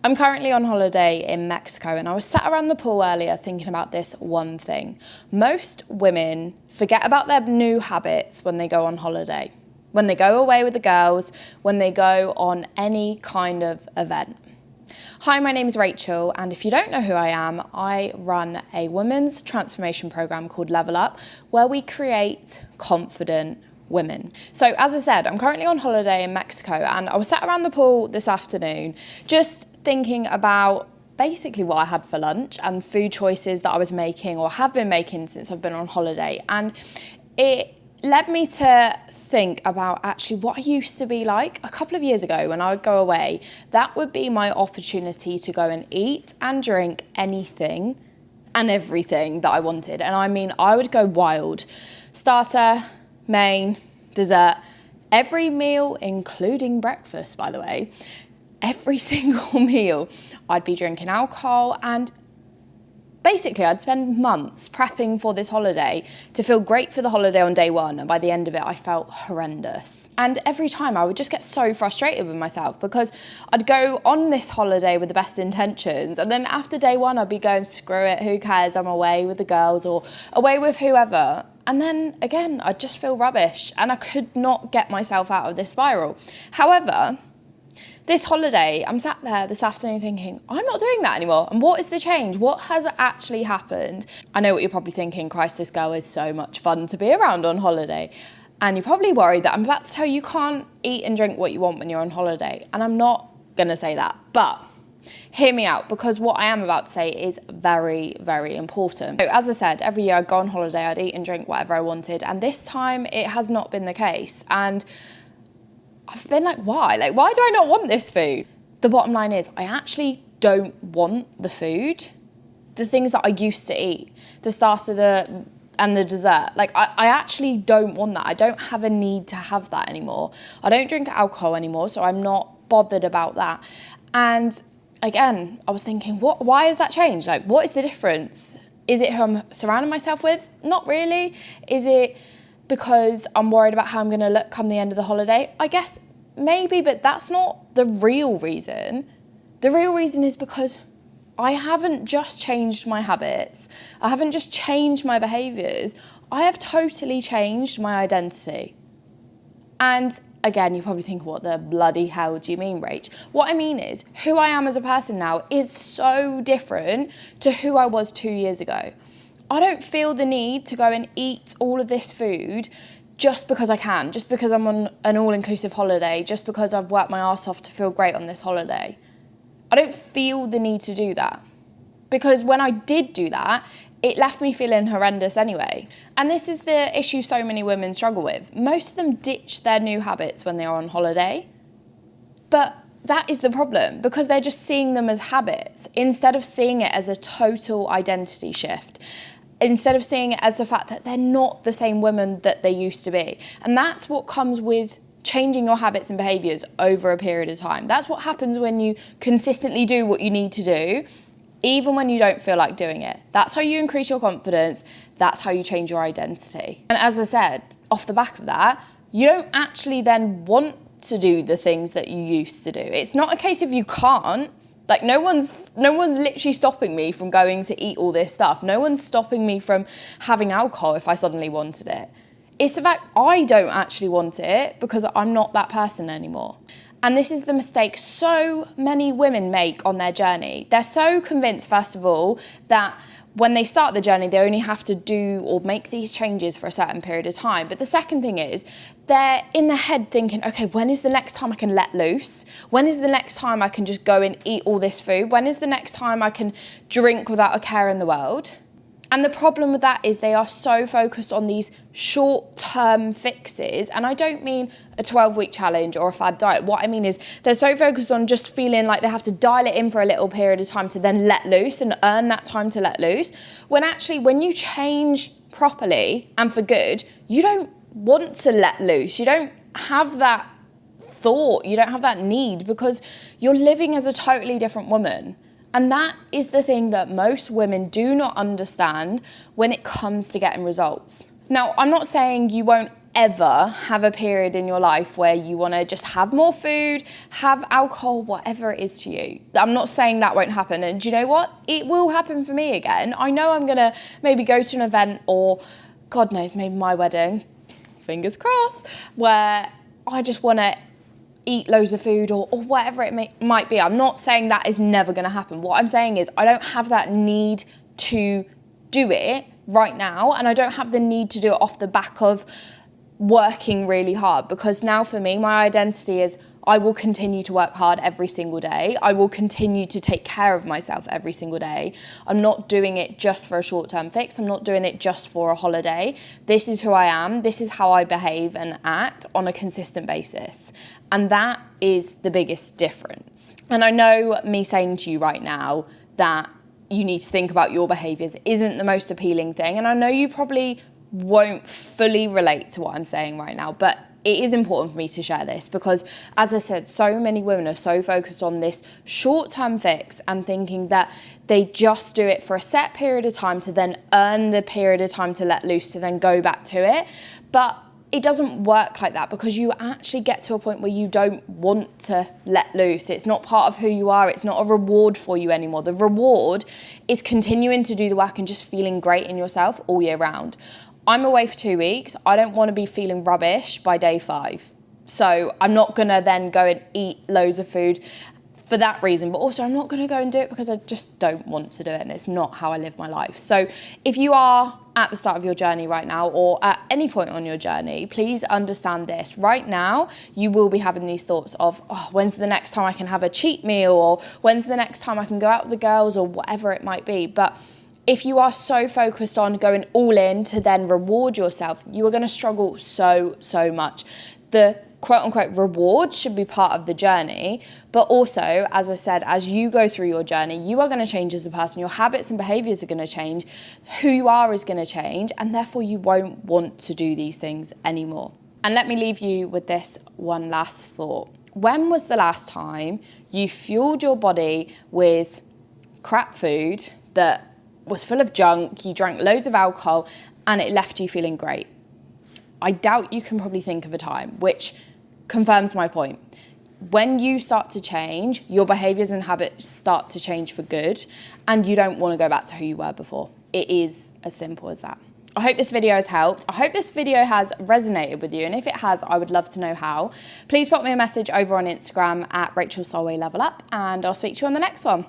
I'm currently on holiday in Mexico, and I was sat around the pool earlier thinking about this one thing. Most women forget about their new habits when they go on holiday, when they go away with the girls, when they go on any kind of event. Hi, my name is Rachel, and if you don't know who I am, I run a women's transformation program called Level Up, where we create confident women. So as I said, I'm currently on holiday in Mexico, and I was sat around the pool this afternoon just thinking about basically what I had for lunch and food choices that I was making or have been making since I've been on holiday. And it led me to think about actually what I used to be like a couple of years ago when I would go away. That would be my opportunity to go and eat and drink anything and everything that I wanted. And I mean, I would go wild. Starter, main, dessert, every meal, including breakfast, by the way, every single meal, I'd be drinking alcohol, and basically I'd spend months prepping for this holiday to feel great for the holiday on day one, and by the end of it I felt horrendous. And every time I would just get so frustrated with myself because I'd go on this holiday with the best intentions, and then after day one I'd be going, screw it, who cares, I'm away with the girls or away with whoever. And then again, I'd just feel rubbish, and I could not get myself out of this spiral. However, this holiday, I'm sat there this afternoon thinking, I'm not doing that anymore. And what is the change? What has actually happened? I know what you're probably thinking, Christ, this girl is so much fun to be around on holiday. And you're probably worried that I'm about to tell you can't eat and drink what you want when you're on holiday. And I'm not gonna say that, but hear me out, because what I am about to say is very, very important. So as I said, every year I'd go on holiday, I'd eat and drink whatever I wanted. And this time it has not been the case. And I've been like, why? Like, why do I not want this food? The bottom line is I actually don't want the food. The things that I used to eat, the starter, and the dessert. Like, I actually don't want that. I don't have a need to have that anymore. I don't drink alcohol anymore, so I'm not bothered about that. And again, I was thinking, why has that changed? Like, what is the difference? Is it who I'm surrounding myself with? Not really. Is it because I'm worried about how I'm gonna look come the end of the holiday? I guess maybe, but that's not the real reason. The real reason is because I haven't just changed my habits. I haven't just changed my behaviours. I have totally changed my identity. And again, you probably think, what the bloody hell do you mean, Rach? What I mean is, who I am as a person now is so different to who I was 2 years ago. I don't feel the need to go and eat all of this food just because I can, just because I'm on an all-inclusive holiday, just because I've worked my arse off to feel great on this holiday. I don't feel the need to do that, because when I did do that, it left me feeling horrendous anyway. And this is the issue so many women struggle with. Most of them ditch their new habits when they're on holiday, but that is the problem, because they're just seeing them as habits instead of seeing it as a total identity shift, instead of seeing it as the fact that they're not the same women that they used to be. And that's what comes with changing your habits and behaviours over a period of time. That's what happens when you consistently do what you need to do, even when you don't feel like doing it. That's how you increase your confidence. That's how you change your identity. And as I said, off the back of that, you don't actually then want to do the things that you used to do. It's not a case of you can't. Like, no one's literally stopping me from going to eat all this stuff. No one's stopping me from having alcohol if I suddenly wanted it. It's the fact I don't actually want it because I'm not that person anymore. And this is the mistake so many women make on their journey. They're so convinced, first of all, that when they start the journey, they only have to do or make these changes for a certain period of time. But the second thing is, they're in their head thinking, okay, when is the next time I can let loose? When is the next time I can just go and eat all this food? When is the next time I can drink without a care in the world? And the problem with that is they are so focused on these short-term fixes. And I don't mean a 12-week challenge or a fad diet. What I mean is they're so focused on just feeling like they have to dial it in for a little period of time to then let loose and earn that time to let loose. When actually, when you change properly and for good, you don't want to let loose. You don't have that thought. You don't have that need, because you're living as a totally different woman. And that is the thing that most women do not understand when it comes to getting results. Now, I'm not saying you won't ever have a period in your life where you want to just have more food, have alcohol, whatever it is to you. I'm not saying that won't happen. And do you know what? It will happen for me again. I know I'm going to maybe go to an event or, God knows, maybe my wedding, fingers crossed, where I just want to eat loads of food or whatever it might be. I'm not saying that is never going to happen. What I'm saying is I don't have that need to do it right now, and I don't have the need to do it off the back of working really hard, because now for me, my identity is I will continue to work hard every single day. I will continue to take care of myself every single day. I'm not doing it just for a short-term fix. I'm not doing it just for a holiday. This is who I am. This is how I behave and act on a consistent basis. And that is the biggest difference. And I know me saying to you right now that you need to think about your behaviours isn't the most appealing thing. And I know you probably won't fully relate to what I'm saying right now, but it is important for me to share this because, as I said, so many women are so focused on this short-term fix and thinking that they just do it for a set period of time to then earn the period of time to let loose to then go back to it. But it doesn't work like that, because you actually get to a point where you don't want to let loose. It's not part of who you are. It's not a reward for you anymore. The reward is continuing to do the work and just feeling great in yourself all year round. I'm away for 2 weeks. I don't want to be feeling rubbish by day 5. So I'm not going to then go and eat loads of food for that reason. But also I'm not going to go and do it because I just don't want to do it. And it's not how I live my life. So if you are at the start of your journey right now, or at any point on your journey, please understand this. Right now, you will be having these thoughts of, oh, when's the next time I can have a cheat meal? Or when's the next time I can go out with the girls, or whatever it might be. But if you are so focused on going all in to then reward yourself, you are going to struggle so much. The quote-unquote reward should be part of the journey, but also, as I said, as you go through your journey, you are going to change as a person. Your habits and behaviours are going to change. Who you are is going to change, and therefore you won't want to do these things anymore. And let me leave you with this one last thought. When was the last time you fueled your body with crap food that was full of junk, you drank loads of alcohol, and it left you feeling great? I doubt you can probably think of a time, which confirms my point. When you start to change, your behaviours and habits start to change for good, and you don't want to go back to who you were before. It is as simple as that. I hope this video has helped. I hope this video has resonated with you, and if it has, I would love to know how. Please pop me a message over on Instagram at Rachel Solway Level Up, and I'll speak to you on the next one.